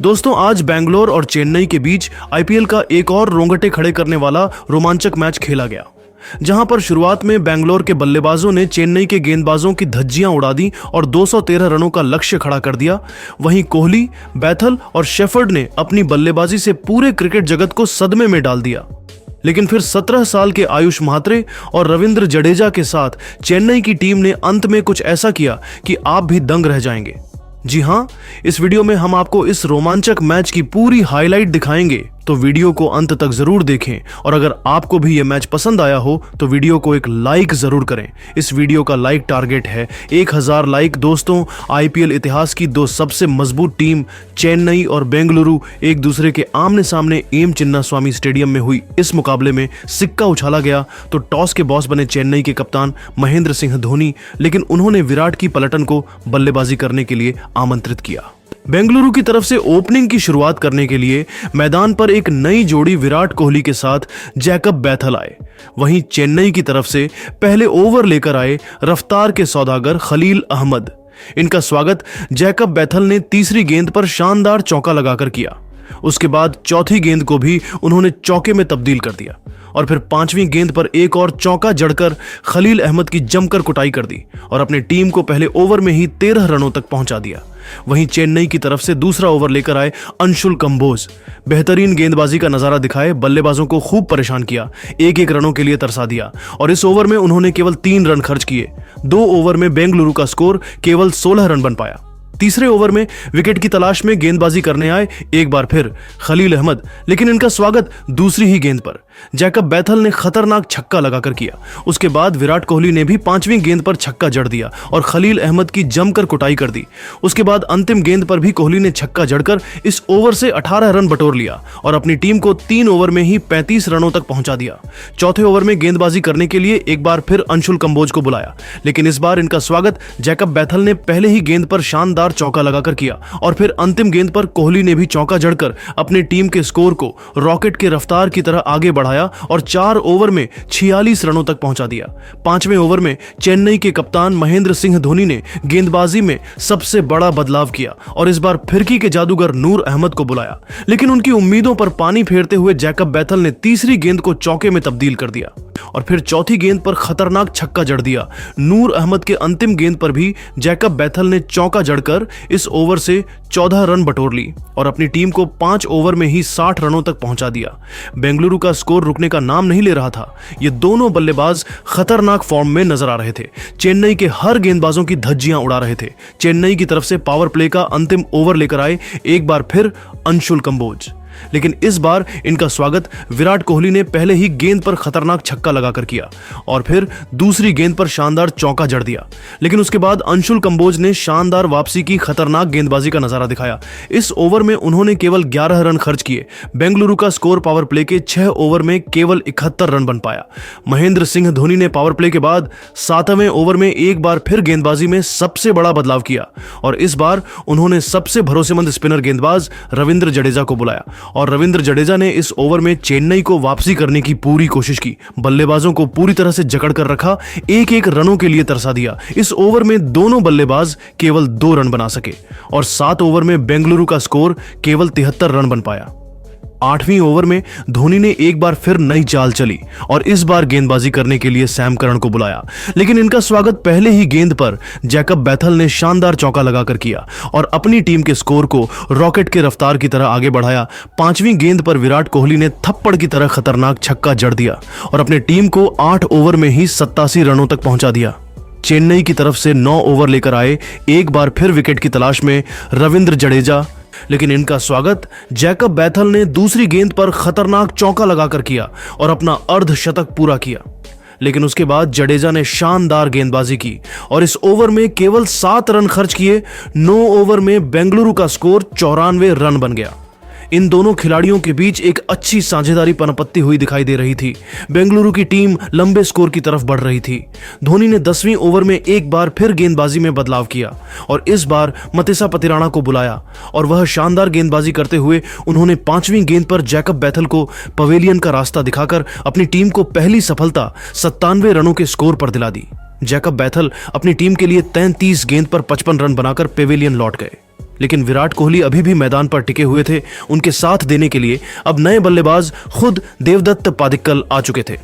दोस्तों, आज बेंगलोर और चेन्नई के बीच आईपीएल का एक और रोंगटे खड़े करने वाला रोमांचक मैच खेला गया, जहां पर शुरुआत में बेंगलोर के बल्लेबाजों ने चेन्नई के गेंदबाजों की धज्जियां उड़ा दी और 213 रनों का लक्ष्य खड़ा कर दिया। वहीं कोहली, बैथल और शेफर्ड ने अपनी बल्लेबाजी से पूरे क्रिकेट जगत को सदमे में डाल दिया। लेकिन फिर 17 साल के आयुष म्हात्रे और रविंद्र जडेजा के साथ चेन्नई की टीम ने अंत में कुछ ऐसा किया कि आप भी दंग रह जाएंगे। जी हां, इस वीडियो में हम आपको इस रोमांचक मैच की पूरी हाईलाइट दिखाएंगे, तो वीडियो को अंत तक जरूर देखें। और अगर आपको भी यह मैच पसंद आया हो तो वीडियो को एक लाइक जरूर करें। इस वीडियो का लाइक टारगेट है 1000 लाइक। दोस्तों, आईपीएल इतिहास की दो सबसे मजबूत टीम चेन्नई और बेंगलुरु एक दूसरे के आमने सामने एम चिन्नास्वामी स्टेडियम में हुई इस मुकाबले में सिक्का उछाला गया तो टॉस के बॉस बने चेन्नई के कप्तान महेंद्र सिंह धोनी, लेकिन उन्होंने विराट की पलटन को बल्लेबाजी करने के लिए आमंत्रित किया। बेंगलुरु की तरफ से ओपनिंग की शुरुआत करने के लिए मैदान पर एक नई जोड़ी विराट कोहली के साथ जैकब बैथल आए। वहीं चेन्नई की तरफ से पहले ओवर लेकर आए रफ्तार के सौदागर खलील अहमद। इनका स्वागत जैकब बैथल ने तीसरी गेंद पर शानदार चौका लगाकर किया। उसके बाद चौथी गेंद को भी उन्होंने चौके में तब्दील कर दिया और फिर पांचवीं गेंद पर एक और चौका जड़कर खलील अहमद की जमकर कुटाई कर दी और अपनी टीम को पहले ओवर में ही 13 रनों तक पहुंचा दिया। वहीं चेन्नई की तरफ से दूसरा ओवर लेकर आए अंशुल कंबोज। बेहतरीन गेंदबाजी का नजारा दिखाए बल्लेबाजों को खूब परेशान किया, एक रनों के लिए तरसा दिया और इस ओवर में उन्होंने केवल 3 रन खर्च किए। 2 ओवर में बेंगलुरु का स्कोर केवल 16 रन बन पाया। तीसरे ओवर में विकेट की तलाश में गेंदबाजी करने आए एक बार फिर खलील अहमद, लेकिन इनका स्वागत दूसरी ही गेंद पर जैकब बैथल ने खतरनाक छक्का लगाकर किया। उसके बाद विराट कोहली ने भी 5वीं गेंद पर छक्का जड़ दिया और खलील अहमद की जमकर कुटाई कर दी। उसके बाद अंतिम गेंद पर भी कोहली ने छक्का जड़कर इस ओवर से 18 रन बटोर लिया और अपनी टीम को 3 ओवर में ही 35 रनों तक पहुंचा दिया। चौथे ओवर में गेंदबाजी करने के लिए एक बार फिर अंशुल कंबोज को बुलाया, लेकिन इस बार इनका स्वागत जैकब बैथल ने पहले ही गेंद पर शानदार चौका लगाकर किया और फिर अंतिम गेंद पर कोहली ने भी चौका जड़कर अपनी टीम के स्कोर को रॉकेट के रफ्तार की तरह आगे बढ़ाया और 4 ओवर में 46 रनों तक पहुंचा दिया। 5वें ओवर में चेन्नई के कप्तान महेंद्र सिंह धोनी ने गेंदबाजी में सबसे बड़ा बदलाव किया और इस बार फिरकी के जादूगर नूर अहमद को बुलाया, लेकिन उनकी उम्मीदों पर पानी फेरते हुए जैकब बैथल ने तीसरी गेंद को चौके में तब्दील कर दिया और फिर चौथी गेंद पर खतरनाक छक्का जड़ दिया। नूर अहमद के अंतिम गेंद पर भी जैकब बैथल ने चौका जड़कर इस ओवर से 14 रन बटोर ली और अपनी टीम को 5 ओवर में ही 60 रनों तक पहुंचा दिया। बेंगलुरु का स्कोर रुकने का नाम नहीं ले रहा था। ये दोनों बल्लेबाज खतरनाक फॉर्म में नजर आ रहे थे। चेन्नई के हर गेंदबाजों की धज्जियां उड़ा रहे थे। चेन्नई की तरफ से पावर प्ले का अंतिम ओवर लेकर आए एक बार फिर अंशुल कंबोज, लेकिन इस बार इनका स्वागत विराट कोहली ने पहले ही गेंद पर खतरनाक छक्का लगाकर किया और फिर दूसरी गेंद पर शानदार चौका जड़ दिया। लेकिन उसके बाद अंशुल कंबोज ने शानदार वापसी की खतरनाक गेंदबाजी का नजारा दिखाया। इस ओवर में उन्होंने केवल 11 रन खर्च किए। बेंगलुरु का स्कोर पावर प्ले के 6 ओवर में केवल 71 रन बन पाया। महेंद्र सिंह धोनी ने पावर प्ले के बाद 7वें ओवर में एक बार फिर गेंदबाजी में सबसे बड़ा बदलाव किया और इस बार उन्होंने सबसे भरोसेमंद स्पिनर गेंदबाज रविंद्र जडेजा को बुलाया और रविंद्र जडेजा ने इस ओवर में चेन्नई को वापसी करने की पूरी कोशिश की। बल्लेबाजों को पूरी तरह से जकड़ कर रखा, एक रनों के लिए तरसा दिया। इस ओवर में दोनों बल्लेबाज केवल 2 रन बना सके और 7 ओवर में बेंगलुरु का स्कोर केवल 73 रन बन पाया। 8वीं ओवर में धोनी ने एक बार फिर नई चाल चली और इस बार गेंदबाजी करने के लिए सैम करन को बुलाया, लेकिन इनका स्वागत पहले ही गेंद पर जैकब बैथल ने शानदार चौका लगाकर किया और अपनी टीम के स्कोर को रॉकेट के रफ्तार की तरह आगे बढ़ाया। 5वीं गेंद पर विराट कोहली ने थप्पड़ की तरह खतरनाक छक्का जड़ दिया और अपनी टीम को 8 ओवर में ही 87 रनों तक पहुंचा दिया। चेन्नई की तरफ से 9 ओवर लेकर आए एक बार फिर विकेट की तलाश में रविंद्र जडेजा, लेकिन इनका स्वागत जैकब बैथल ने दूसरी गेंद पर खतरनाक चौका लगाकर किया और अपना अर्धशतक पूरा किया। लेकिन उसके बाद जडेजा ने शानदार गेंदबाजी की और इस ओवर में केवल 7 रन खर्च किए। 9 ओवर में बेंगलुरु का स्कोर 94 रन बन गया। इन दोनों खिलाड़ियों के बीच एक अच्छी साझेदारी पनपत्ती हुई दिखाई दे रही थी। बेंगलुरु की टीम लंबे स्कोर की तरफ बढ़ रही थी। धोनी ने 10वीं ओवर में एक बार फिर गेंदबाजी में बदलाव किया और इस बार मतिसा पतिराणा को बुलाया और वह शानदार गेंदबाजी करते हुए उन्होंने 5वीं गेंद पर जैकब बैथल को पवेलियन का रास्ता दिखाकर अपनी टीम को पहली सफलता 97 रनों के स्कोर पर दिला दी। जैकब बैथल अपनी टीम के लिए 33 गेंद पर 55 रन बनाकर पेवेलियन लौट गए। लेकिन विराट कोहली अभी भी मैदान पर टिके हुए थे। उनके साथ देने के लिए अब नए बल्लेबाज खुद देवदत्त पादिक्कल आ चुके थे।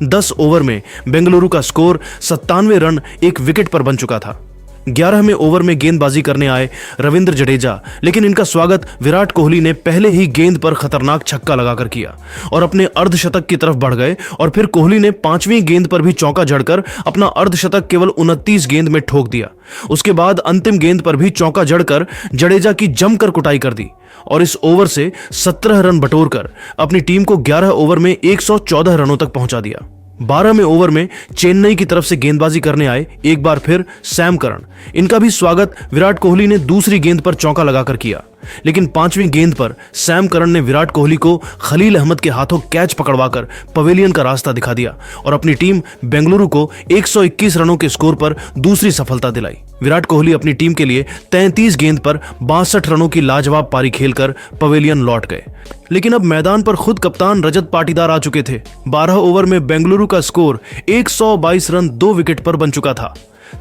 10 ओवर में बेंगलुरु का स्कोर 97 रन 1 विकेट पर बन चुका था। 11वें ओवर में गेंदबाजी करने आए रविंद्र जडेजा, लेकिन इनका स्वागत विराट कोहली ने पहले ही गेंद पर खतरनाक छक्का लगाकर किया और अपने अर्धशतक की तरफ बढ़ गए। और फिर कोहली ने 5वीं गेंद पर भी चौका जड़कर अपना अर्धशतक केवल 29 गेंद में ठोक दिया। उसके बाद अंतिम गेंद पर भी चौका जड़कर जडेजा की जमकर कुटाई कर दी और इस ओवर से 17 रन बटोरकर अपनी टीम को 11 ओवर में 114 रनों तक पहुंचा दिया। 12वें ओवर में चेन्नई की तरफ से गेंदबाजी करने आए एक बार फिर सैम करन। इनका भी स्वागत विराट कोहली ने दूसरी गेंद पर चौका लगाकर किया, लेकिन 5वीं गेंद पर सैम करन ने विराट कोहली को खलील अहमद के हाथों कैच पकड़वाकर पवेलियन का रास्ता दिखा दिया और अपनी टीम बेंगलुरु को 121 रनों के स्कोर पर दूसरी सफलता दिलाई। विराट कोहली अपनी टीम के लिए 33 गेंद पर 62 रनों की लाजवाब पारी खेलकर पवेलियन लौट गए। लेकिन अब मैदान पर खुद कप्तान रजत पाटीदार आ चुके थे। 12 ओवर में बेंगलुरु का स्कोर 122 रन 2 विकेट पर बन चुका था।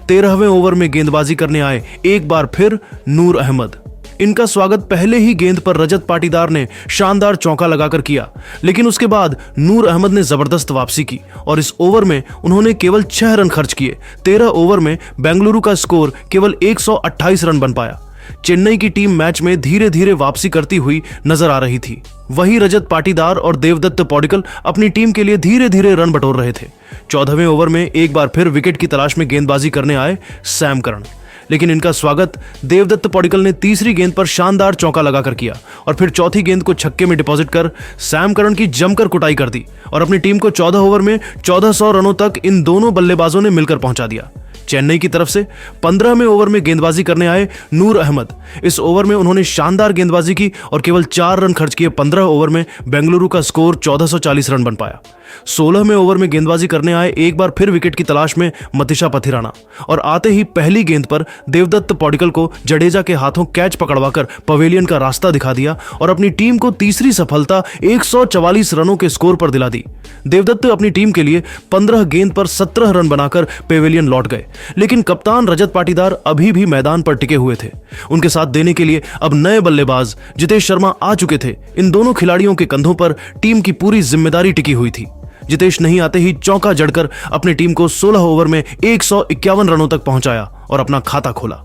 13वें ओवर में गेंदबाजी करने आए एक बार फिर नूर अहमद। इनका स्वागत पहले ही गेंद पर रजत पाटीदार ने शानदार चौका लगाकर किया, लेकिन उसके बाद नूर अहमद ने जबरदस्त वापसी की और इस ओवर में उन्होंने केवल 6 रन खर्च किए। 13 ओवर में बेंगलुरु का स्कोर केवल 128 रन बन पाया। चेन्नई की टीम मैच में धीरे धीरे वापसी करती हुई नजर आ रही थी। वही रजत पाटीदार और देवदत्त पडिक्कल अपनी टीम के लिए धीरे धीरे रन बटोर रहे थे। 14वें ओवर में एक बार फिर विकेट की तलाश में गेंदबाजी करने आए सैम करन, लेकिन इनका स्वागत देवदत्त पडिक्कल ने तीसरी गेंद पर शानदार चौका लगाकर किया और फिर चौथी गेंद को छक्के में डिपॉजिट कर सैम करन की जमकर कुटाई कर दी और अपनी टीम को 14 ओवर में 1400 रनों तक इन दोनों बल्लेबाजों ने मिलकर पहुंचा दिया। चेन्नई की तरफ से 15वें ओवर में गेंदबाजी करने आए नूर अहमद। इस ओवर में उन्होंने शानदार गेंदबाजी की और केवल 4 रन खर्च किए। 15 ओवर में बेंगलुरु का स्कोर 1440 रन बन पाया। 16वें ओवर में गेंदबाजी करने आए एक बार फिर विकेट की तलाश में मतीशा पथिराना और आते ही पहली गेंद पर देवदत्त पडिक्कल को जडेजा के हाथों कैच पकड़वाकर पवेलियन का रास्ता दिखा दिया और अपनी टीम को तीसरी सफलता 144 रनों के स्कोर पर दिला दी। देवदत्त अपनी टीम के लिए 15 गेंद पर 17 रन बनाकर पवेलियन लौट गए, लेकिन कप्तान रजत पाटीदार अभी भी मैदान पर टिके हुए थे। उनके साथ देने के लिए अब नए बल्लेबाज जितेश शर्मा आ चुके थे। इन दोनों खिलाड़ियों के कंधों पर टीम की पूरी जिम्मेदारी टिकी हुई थी। जितेश नहीं आते ही चौका जड़कर अपनी टीम को 16 ओवर में 151 रनों तक पहुंचाया और अपना खाता खोला।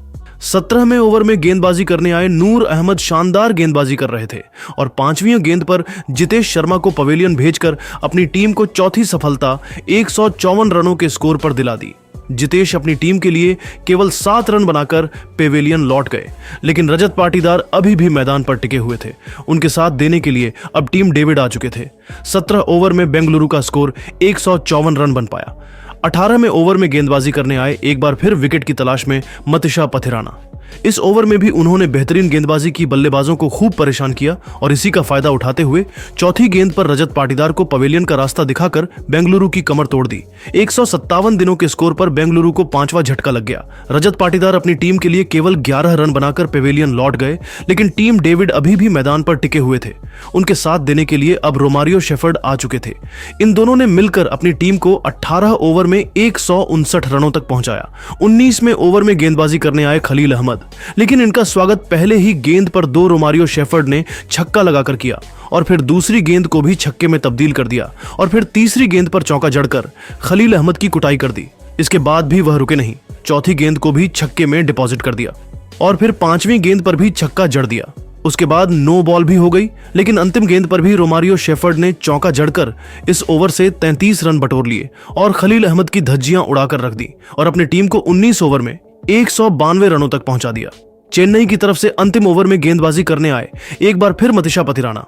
17वें ओवर में गेंदबाजी करने आए नूर अहमद शानदार गेंदबाजी कर रहे थे और 5वीं गेंद पर जितेश शर्मा को पवेलियन भेजकर अपनी टीम को चौथी सफलता 154 रनों के स्कोर पर दिला दी। जितेश अपनी टीम के लिए केवल 7 रन बनाकर पेवेलियन लौट गए, लेकिन रजत पाटीदार अभी भी मैदान पर टिके हुए थे। उनके साथ देने के लिए अब टीम डेविड आ चुके थे। 17 ओवर में बेंगलुरु का स्कोर 154 रन बन पाया। 18वें ओवर में गेंदबाजी करने आए एक बार फिर विकेट की तलाश में मतीशा पथिराना। इस ओवर में भी उन्होंने बेहतरीन गेंदबाजी की, बल्लेबाजों को खूब परेशान किया और इसी का फायदा उठाते हुए चौथी गेंद पर रजत पाटीदार को पवेलियन का रास्ता दिखाकर बेंगलुरु की कमर तोड़ दी। 157 दिनों के स्कोर पर बेंगलुरु को 5वां झटका लग गया। रजत पाटीदार अपनी टीम के लिए केवल 11 रन बनाकर पवेलियन लौट गए, लेकिन टीम डेविड अभी भी मैदान पर टिके हुए थे। उनके साथ देने के लिए अब रोमारियो शेफर्ड आ चुके थे। इन दोनों ने मिलकर अपनी टीम को 18 ओवर में 159 रनों तक पहुंचाया। 19वें ओवर में गेंदबाजी करने आए खलील अहमद, लेकिन इनका स्वागत पहले ही गेंद पर 2 रोमारियो शेफर्ड ने छक्का लगाकर किया और फिर दूसरी गेंद को भी छक्के में तब्दील कर दिया और फिर तीसरी गेंद पर चौका जड़कर खलील अहमद की कुटाई कर दी। इसके बाद भी वह रुके नहीं, चौथी गेंद को भी छक्के में डिपॉजिट कर दिया और फिर 5वीं गेंद पर भी छक्का जड़ दिया। उसके बाद नो बॉल भी हो गई, लेकिन अंतिम गेंद पर भी रोमारियो शेफर्ड ने चौका जड़कर इस ओवर से 33 रन बटोर लिए और खलील अहमद की धज्जियां उड़ाकर रख दी और अपनी टीम को 19 ओवर में 192 रनों तक पहुंचा दिया। चेन्नई की तरफ से अंतिम ओवर में गेंदबाजी करने आए एक बार फिर मतीशा पथिराना,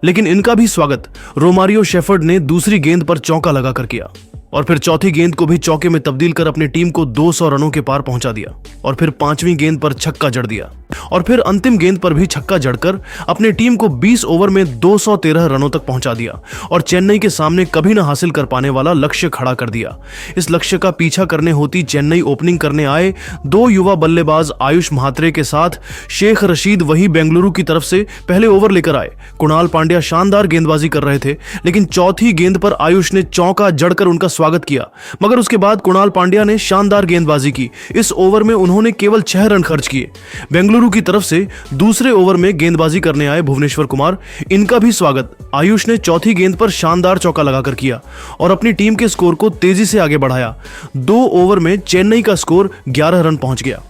लेकिन इनका भी स्वागत रोमारियो शेफर्ड ने दूसरी गेंद पर चौका लगाकर किया और फिर चौथी गेंद को भी चौके में तब्दील कर अपनी टीम को 200 रनों के पार पहुंचा दिया और फिर 5वीं गेंद पर छक्का जड़ दिया और फिर अंतिम गेंद पर भी छक्का जड़कर अपनी टीम को 20 ओवर में 213 रनों तक पहुंचा दिया और चेन्नई के सामने कभी न हासिल कर पाने वाला लक्ष्य खड़ा कर दिया। इस लक्ष्य का पीछा करने होती चेन्नई ओपनिंग करने आए 2 युवा बल्लेबाज आयुष म्हात्रे के साथ शेख रशीद वही बेंगलुरु की तरफ से पहले ओवर लेकर आए। कुणाल पांड्या शानदार गेंदबाजी कर रहे थे, लेकिन चौथी गेंद पर आयुष ने चौका जड़कर उनका स्वागत किया, मगर उसके बाद कुणाल पांड्या ने शानदार गेंदबाजी की। इस ओवर में उन्होंने केवल 6 रन खर्च किए। बेंगलुरु की तरफ से दूसरे ओवर में गेंदबाजी करने आए भुवनेश्वर कुमार, इनका भी स्वागत आयुष ने चौथी गेंद पर शानदार चौका लगाकर किया और अपनी टीम के स्कोर को तेजी से आगे बढ़ाया। 2 ओवर में चेन्नई का स्कोर 11 रन पहुंच गया।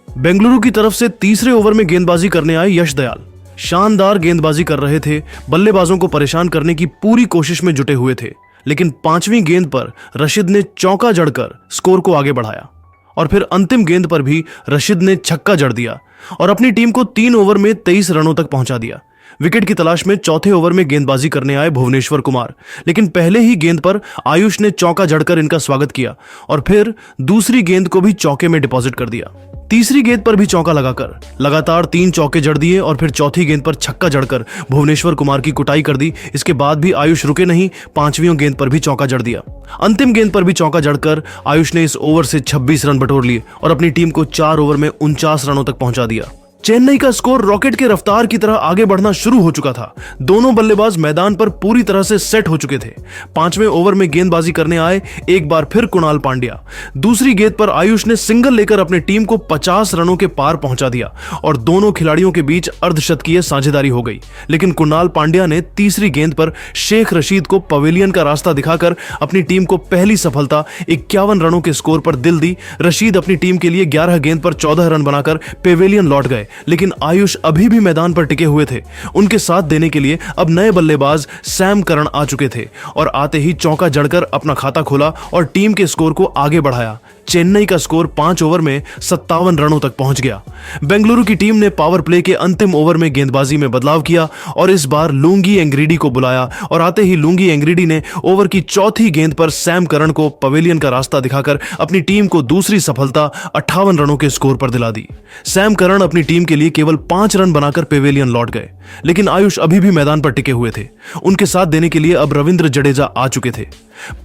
बेंगलुरु की तरफ से तीसरे ओवर में गेंदबाजी करने आए यश दयाल, शानदार गेंदबाजी कर रहे थे, बल्लेबाजों को परेशान करने की पूरी कोशिश में जुटे हुए थे, लेकिन 5वीं गेंद पर रशीद ने चौका जड़कर स्कोर को आगे बढ़ाया और फिर अंतिम गेंद पर भी रशीद ने छक्का जड़ दिया और अपनी टीम को 3 ओवर में 23 रनों तक पहुंचा दिया। विकेट की तलाश में चौथे ओवर में गेंदबाजी करने आए भुवनेश्वर कुमार, लेकिन पहले ही गेंद पर आयुष ने चौका जड़कर इनका स्वागत किया और फिर दूसरी गेंद को भी चौके में डिपॉजिट कर दिया। तीसरी गेंद पर भी चौका लगाकर लगातार 3 चौके जड़ दिए और फिर चौथी गेंद पर छक्का जड़कर भुवनेश्वर कुमार की कुटाई कर दी। इसके बाद भी आयुष रुके नहीं, 5वीं गेंद पर भी चौका जड़ दिया। अंतिम गेंद पर भी चौका जड़कर आयुष ने इस ओवर से 26 रन बटोर लिए और अपनी टीम को 4 ओवर में 49 रनों तक पहुंचा दिया। चेन्नई का स्कोर रॉकेट के रफ्तार की तरह आगे बढ़ना शुरू हो चुका था। दोनों बल्लेबाज मैदान पर पूरी तरह से सेट हो चुके थे। 5वें ओवर में गेंदबाजी करने आए एक बार फिर कुणाल पांड्या। दूसरी गेंद पर आयुष ने सिंगल लेकर अपनी टीम को 50 रनों के पार पहुंचा दिया और दोनों खिलाड़ियों के बीच अर्धशतकीय साझेदारी हो गई। लेकिन कुणाल पांड्या ने तीसरी गेंद पर शेख रशीद को पवेलियन का रास्ता दिखाकर अपनी टीम को पहली सफलता 51 रनों के स्कोर पर दिल दी। रशीद अपनी टीम के लिए 11 गेंद पर 14 रन बनाकर पेवेलियन लौट गए, लेकिन आयुष अभी भी मैदान पर टिके हुए थे। उनके साथ देने के लिए अब नए बल्लेबाज सैम करन आ चुके थे और आते ही चौका जड़कर अपना खाता खोला और टीम के स्कोर को आगे बढ़ाया। चेन्नई का स्कोर 5 ओवर में 57 रनों तक पहुंच गया। बेंगलुरु की टीम ने पावर प्ले के अंतिम ओवर में गेंदबाजी में बदलाव किया और इस बार लुंगी एंग्रीडी को बुलाया और आते ही लुंगी एंग्रीडी ने ओवर की चौथी गेंद पर सैम करन को पवेलियन का रास्ता दिखाकर अपनी टीम को दूसरी सफलता 58 रनों के स्कोर पर दिला दी। सैम करन अपनी टीम के लिए केवल 5 रन बनाकर पेवेलियन लौट गए, लेकिन आयुष अभी भी मैदान पर टिके हुए थे। उनके साथ देने के लिए अब रविंद्र जडेजा आ चुके थे।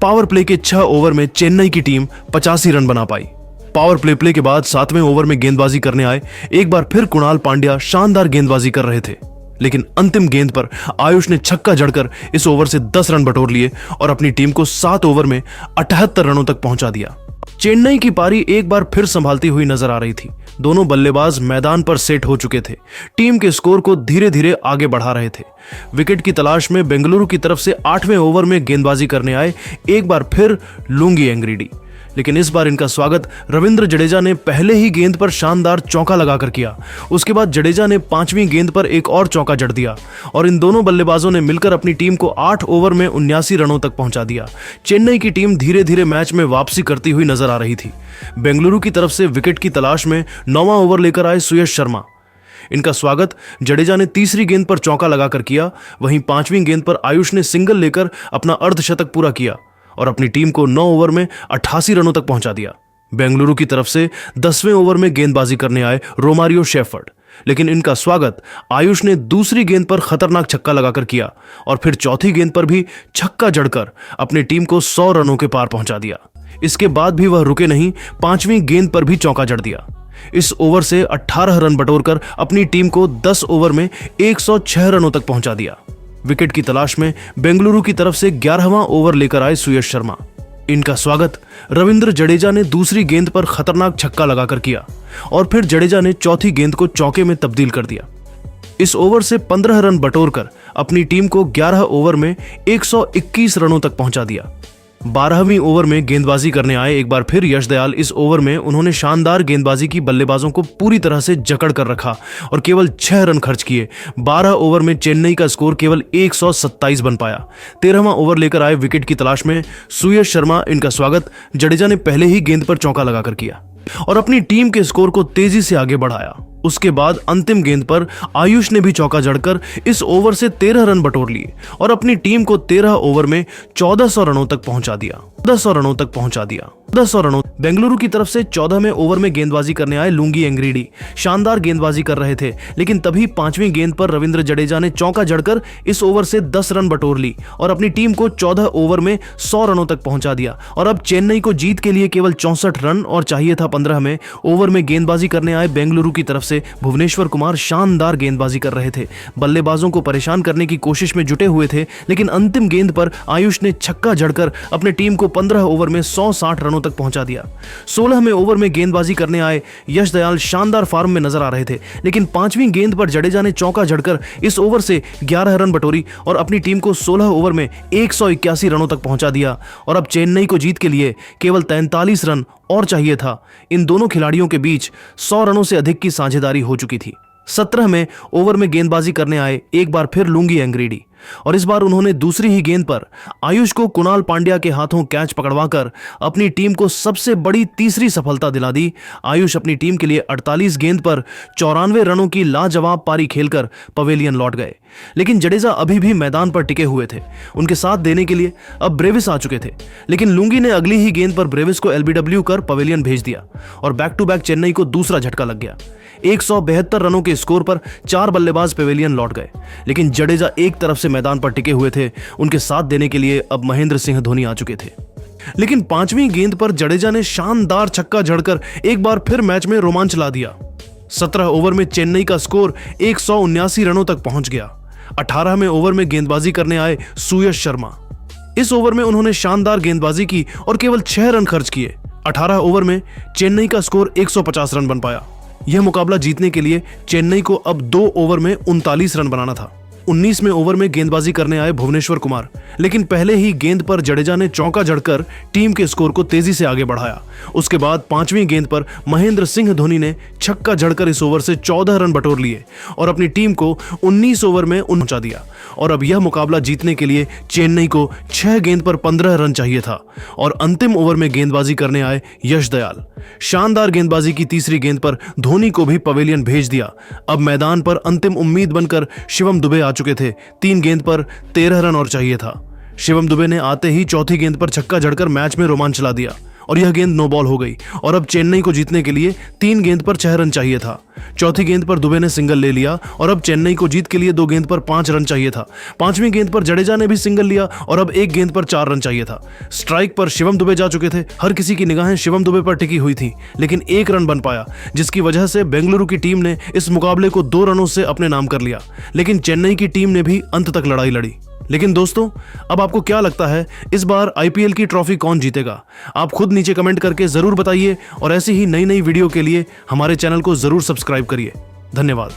पावर प्ले के 6 ओवर में चेन्नई की टीम 85 रन बना पाई। पावर प्ले के बाद 7वें ओवर में गेंदबाजी करने आए एक बार फिर कुणाल पांड्या शानदार गेंदबाजी कर रहे थे, लेकिन अंतिम गेंद पर आयुष ने छक्का जड़कर इस ओवर से 10 रन बटोर लिए और अपनी टीम को 7 ओवर में 78 रनों तक पहुंचा दिया। चेन्नई की पारी एक बार फिर संभालती हुई नजर आ रही थी। दोनों बल्लेबाज मैदान पर सेट हो चुके थे, टीम के स्कोर को धीरे धीरे आगे बढ़ा रहे थे। विकेट की तलाश में बेंगलुरु की तरफ से 8वें ओवर में गेंदबाजी करने आए एक बार फिर लुंगी एंग्रीडी, लेकिन इस बार इनका स्वागत रविंद्र जडेजा ने पहले ही गेंद पर शानदार चौका लगाकर किया। उसके बाद जडेजा ने 5वीं गेंद पर एक और चौका जड़ दिया और इन दोनों बल्लेबाजों ने मिलकर अपनी टीम को 8 ओवर में 79 रनों तक पहुंचा दिया। चेन्नई की टीम धीरे धीरे मैच में वापसी करती हुई नजर आ रही थी। बेंगलुरु की तरफ से विकेट की तलाश में 9वां ओवर लेकर आए सुयश शर्मा। इनका स्वागत जडेजा ने तीसरी गेंद पर चौका लगाकर किया। वहीं 5वीं गेंद पर आयुष ने सिंगल लेकर अपना अर्धशतक पूरा किया और अपनी टीम को 9 ओवर में 88 रनों तक पहुंचा दिया। बेंगलुरु की तरफ से 10वें ओवर में गेंदबाजी करने आए रोमारियो शेफर्ड, लेकिन इनका स्वागत आयुष ने दूसरी गेंद पर खतरनाक छक्का लगाकर किया और फिर चौथी गेंद पर भी छक्का जड़कर अपनी टीम को 100 रनों के पार पहुंचा दिया। इसके बाद भी वह रुके नहीं, 5वीं गेंद पर भी चौका जड़ दिया। इस ओवर से 18 रन बटोरकर अपनी टीम को 10 ओवर में 106 रनों तक पहुंचा दिया। विकेट की तलाश में बेंगलुरु की तरफ से 11वां ओवर लेकर आए सुयश शर्मा। इनका स्वागत रविंद्र जडेजा ने दूसरी गेंद पर खतरनाक छक्का लगाकर किया और फिर जडेजा ने चौथी गेंद को चौके में तब्दील कर दिया। इस ओवर से 15 रन बटोरकर अपनी टीम को 11 ओवर में 121 रनों तक पहुंचा दिया। 12वीं ओवर में गेंदबाजी करने आए एक बार फिर यश दयाल। इस ओवर में उन्होंने शानदार गेंदबाजी की, बल्लेबाजों को पूरी तरह से जकड़ कर रखा और केवल 6 रन खर्च किए। 12 ओवर में चेन्नई का स्कोर केवल 127 बन पाया। 13वां ओवर लेकर आए विकेट की तलाश में सुयश शर्मा। इनका स्वागत जडेजा ने पहले ही गेंद पर चौका लगाकर किया और अपनी टीम के स्कोर को तेजी से आगे बढ़ाया। उसके बाद अंतिम गेंद पर आयुष ने भी चौका जड़कर इस ओवर से 13 रन बटोर लिए और अपनी टीम को 13 ओवर में 1400 रनों तक पहुंचा दिया। 1400 रनों। बेंगलुरु की तरफ से 14वें ओवर में गेंदबाजी करने आए लुंगी एंग्रीडी। शानदार गेंदबाजी कर रहे थे, लेकिन तभी 5वीं गेंद पर रविंद्र जडेजा ने चौका जड़कर इस ओवर से 10 रन बटोर ली और अपनी टीम को 14 ओवर में 100 रनों तक पहुंचा दिया। और अब चेन्नई को जीत के लिए केवल 64 रन और चाहिए था 15वें ओवर में गेंदबाजी करने आए बेंगलुरु की तरफ से भुवनेश्वर कुमार शानदार गेंदबाजी कर रहे थे, बल्लेबाजों को परेशान करने की कोशिश में जुटे हुए थे, लेकिन अंतिम गेंद पर आयुष ने छक्का जड़कर अपनी टीम को 15 ओवर में 160 रनों तक पहुंचा दिया। 16वें ओवर में गेंदबाजी करने आए यश दयाल शानदार फॉर्म में नजर आ रहे थे, लेकिन 5वीं गेंद पर जडेजा ने चौका जड़कर इस ओवर से 11 रन बटोरी और अपनी टीम को 16 ओवर में 181 रनों तक पहुंचा दिया। और अब चेन्नई को जीत के लिए केवल 43 रन और चाहिए था। इन दोनों खिलाड़ियों के बीच 100 रनों से अधिक की साझेदारी हो चुकी थी। 17वें ओवर में गेंदबाजी करने आए एक बार फिर लुंगी एंग्रेडी और इस बार उन्होंने दूसरी ही गेंद पर आयुष को कुणाल पांड्या के हाथों कैच पकड़वाकर अपनी टीम को सबसे बड़ी तीसरी सफलता दिला दी। आयुष अपनी टीम के लिए 48 गेंद पर 94 रनों की लाजवाब पारी खेलकर पवेलियन लौट गए, लेकिन जडेजा अभी भी मैदान पर टिके हुए थे। उनके साथ देने के लिए अब ब्रेविस आ चुके थे, लेकिन लुंगी ने अगली ही गेंद पर ब्रेविस को एलबीडब्ल्यू कर पवेलियन भेज दिया और बैक टू बैक चेन्नई को दूसरा झटका लग गया। 172 रनों के स्कोर पर 4 बल्लेबाज पवेलियन लौट गए, लेकिन जडेजा एक तरफ से मैदान पर टिके हुए थे। उनके साथ देने के लिए अब महेंद्र सिंह धोनी आ चुके थे, लेकिन 5वीं गेंद पर जडेजा ने शानदार छक्का जड़कर एक बार फिर मैच में रोमांच ला दिया। 17 ओवर में चेन्नई का स्कोर 179 रनों तक पहुंच गया। 18वें ओवर में गेंदबाजी करने आए सुयश शर्मा। इस ओवर में उन्होंने शानदार गेंदबाजी की और केवल 6 रन खर्च किए। 18 ओवर में चेन्नई का स्कोर 150 रन बन पाया। यह मुकाबला जीतने के लिए चेन्नई को अब 2 ओवर में 39 रन बनाना था। 19वें ओवर में गेंदबाजी करने आए भुवनेश्वर कुमार, लेकिन पहले ही गेंद पर जडेजा ने चौका जड़कर टीम के स्कोर को तेजी से आगे बढ़ाया। उसके बाद 5वीं गेंद पर महेंद्र सिंह धोनी ने छक्का जड़कर इस ओवर से 14 रन बटोर लिए और अपनी टीम को 19 ओवर में पहुंचा दिया। और अब यह मुकाबला जीतने के लिए चेन्नई को 6 गेंद पर 15 रन चाहिए था और अंतिम ओवर में गेंदबाजी करने आए यश दयाल। शानदार गेंदबाजी की तीसरी गेंद पर धोनी को भी पवेलियन भेज दिया। अब मैदान पर अंतिम उम्मीद बनकर शिवम दुबे आ चुके थे। 3 गेंद पर 13 रन और चाहिए था। शिवम दुबे ने आते ही चौथी गेंद पर छक्का जड़कर मैच में रोमांच ला दिया और यह गेंद नो बॉल हो गई और अब चेन्नई को जीतने के लिए 3 गेंद पर 6 रन चाहिए था। चौथी गेंद पर दुबे ने सिंगल ले लिया और अब चेन्नई को जीत के लिए 2 गेंद पर 5 रन चाहिए था। 5वीं गेंद पर जडेजा ने भी सिंगल लिया और अब 1 गेंद पर 4 रन चाहिए था। स्ट्राइक पर शिवम दुबे जा चुके थे। हर किसी की निगाहें शिवम दुबे पर टिकी हुई थी, लेकिन 1 रन बन पाया, जिसकी वजह से बेंगलुरु की टीम ने इस मुकाबले को 2 रनों से अपने नाम कर लिया। लेकिन चेन्नई की टीम ने भी अंत तक लड़ाई लड़ी। लेकिन दोस्तों, अब आपको क्या लगता है इस बार आईपीएल की ट्रॉफी कौन जीतेगा? आप खुद नीचे कमेंट करके जरूर बताइए और ऐसी ही नई नई वीडियो के लिए हमारे चैनल को जरूर सब्सक्राइब करिए। धन्यवाद।